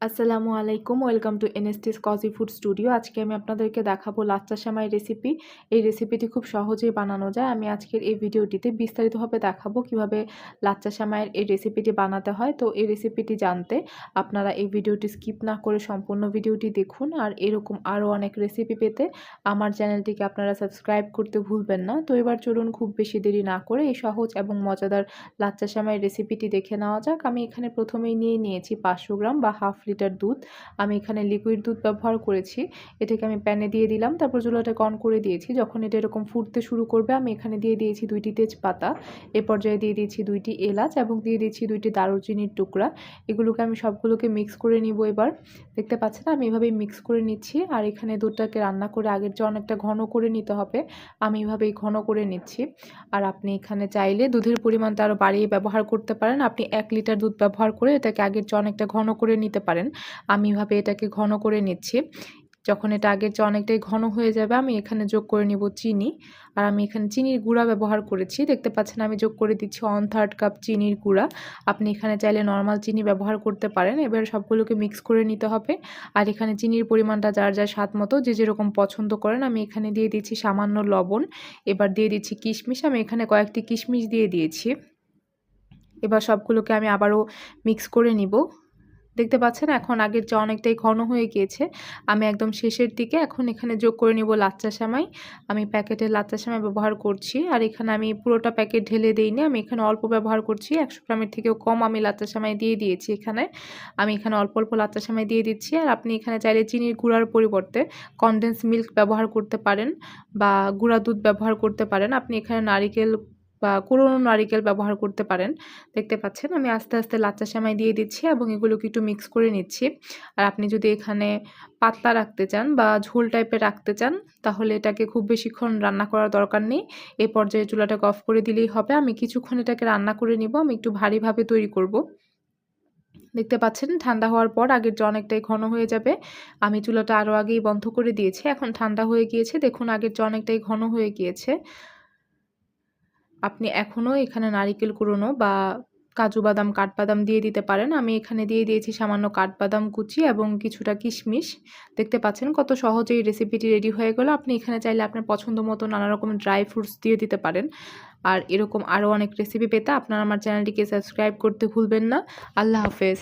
আসসালামু আলাইকুম, welcome to এনএসটিস কজি ফুড স্টুডিও। আজকে আমি আপনাদেরকে দেখাবো লাচ্চা সেমাই রেসিপি। এই রেসিপিটি খুব সহজেই বানানো যায়। আমি আজকের এই ভিডিওটিতে বিস্তারিতভাবে দেখাবো কিভাবে লাচ্চা সেমাইয়ের এই রেসিপিটি বানাতে হয়। তো এই রেসিপিটি জানতে আপনারা এই ভিডিওটি স্কিপ না করে সম্পূর্ণ ভিডিওটি দেখুন। আর এরকম আরও অনেক রেসিপি পেতে আমার চ্যানেলটিকে আপনারা সাবস্ক্রাইব করতে ভুলবেন না। তো এবার চলুন খুব বেশি দেরি না করে এই সহজ এবং মজাদার লাচ্চা সেমাইয়ের রেসিপিটি দেখে নেওয়া যাক। আমি এখানে প্রথমেই নিয়েছি 500 গ্রাম বা হাফ লিটার দুধ। আমি এখানে লিকুইড দুধ ব্যবহার করেছি। এটাকে আমি প্যানে দিয়ে দিলাম, তারপর চুলাটাকে অন করে দিয়েছি। যখন এটা এরকম ফুটতে শুরু করবে আমি এখানে দিয়ে দিয়েছি 2টি তেজপাতা, এ পর্যায়ে দিয়ে দিয়েছি 2টি এলাচ এবং দিয়ে দিয়েছি 2টি দারুচিনির টুকরা। এগুলোকে আমি সবগুলোকে মিক্স করে নিব। এবার দেখতে পাচ্ছেন আমি এভাবেই মিক্স করে নিচ্ছি। আর এখানে দুধটাকে রান্না করে আগের চেয়ে অনেকটা ঘন করে নিতে হবে, আমি এভাবেই ঘন করে নিচ্ছি। আর আপনি এখানে চাইলে দুধের পরিমাণটা আরও বাড়িয়ে ব্যবহার করতে পারেন। আপনি 1 লিটার দুধ ব্যবহার করে এটাকে আগের চেয়ে অনেকটা ঘন করে নিতে পারেন। আমি এভাবে এটাকে ঘন করে নিচ্ছি। যখন এটা আগের চেয়ে অনেকটাই ঘন হয়ে যাবে আমি এখানে যোগ করে নিব চিনি। আর আমি এখানে চিনির গুঁড়া ব্যবহার করেছি। দেখতে পাচ্ছেন আমি যোগ করে দিচ্ছি 1/3 কাপ চিনির গুঁড়া। আপনি এখানে চাইলে নর্মাল চিনি ব্যবহার করতে পারেন। এবার সবগুলোকে মিক্স করে নিতে হবে। আর এখানে চিনির পরিমাণটা যার যার স্বাদ মতো যে যেরকম পছন্দ করেন। আমি এখানে দিয়ে দিচ্ছি সামান্য লবণ। এবার দিয়ে দিচ্ছি কিশমিশ। আমি এখানে কয়েকটি কিশমিশ দিয়ে দিয়েছি। এবার সবগুলোকে আমি আবারও মিক্স করে নিব। দেখতে পাচ্ছেন এখন আগের চেয়ে অনেকটাই ঘন হয়ে গিয়েছে। আমি একদম শেষের দিকে এখন এখানে যোগ করে নিব লাচ্চা সেমাই। আমি প্যাকেটের লাচ্চা সেমাই ব্যবহার করছি। আর এখানে আমি পুরোটা প্যাকেট ঢেলে দেইনি, আমি এখানে অল্প ব্যবহার করছি। 100 গ্রামের থেকেও কম আমি লাচ্চা সেমাই দিয়ে দিয়েছি এখানে। আমি এখানে অল্প অল্প লাচ্চা সেমাই দিয়ে দিচ্ছি। আর আপনি এখানে চাইলে চিনির গুঁড়ার পরিবর্তে কনডেন্স মিল্ক ব্যবহার করতে পারেন বা গুঁড়া দুধ ব্যবহার করতে পারেন। আপনি এখানে নারিকেল বা কুড়োনো নারিকেল ব্যবহার করতে পারেন। দেখতে পাচ্ছেন আমি আস্তে আস্তে লাচ্চা সেমাই দিয়ে দিচ্ছি এবং এগুলোকে একটু মিক্স করে নিচ্ছি। আর আপনি যদি এখানে পাতলা রাখতে চান বা ঝোল টাইপের রাখতে চান তাহলে এটাকে খুব বেশিক্ষণ রান্না করার দরকার নেই। এই পর্যায়ে চুলাটাকে অফ করে দিলেই হবে। আমি কিছুক্ষণ এটাকে রান্না করে নিব। আমি একটু ভারীভাবে তৈরি করব। দেখতে পাচ্ছেন ঠান্ডা হওয়ার পর আগের চেয়ে অনেকটাই ঘন হয়ে যাবে। আমি চুলাটা আরও আগেই বন্ধ করে দিয়েছি। এখন ঠান্ডা হয়ে গিয়েছে, দেখুন আগের চেয়ে অনেকটাই ঘন হয়ে গিয়েছে। আপনি এখনও এখানে নারিকেল কুড়োনো বা কাজু বাদাম, কাঠবাদাম দিয়ে দিতে পারেন। আমি এখানে দিয়ে দিয়েছি সামান্য কাঠবাদাম কুচি এবং কিছুটা কিশমিশ। দেখতে পাচ্ছেন কত সহজেই রেসিপিটি রেডি হয়ে গেল। আপনি এখানে চাইলে আপনার পছন্দ মতো নানা রকমের ড্রাই ফ্রুটস দিয়ে দিতে পারেন। আর এরকম আরও অনেক রেসিপি পেতে আপনারা আমার চ্যানেলটিকে সাবস্ক্রাইব করতে ভুলবেন না। আল্লাহ হাফেজ।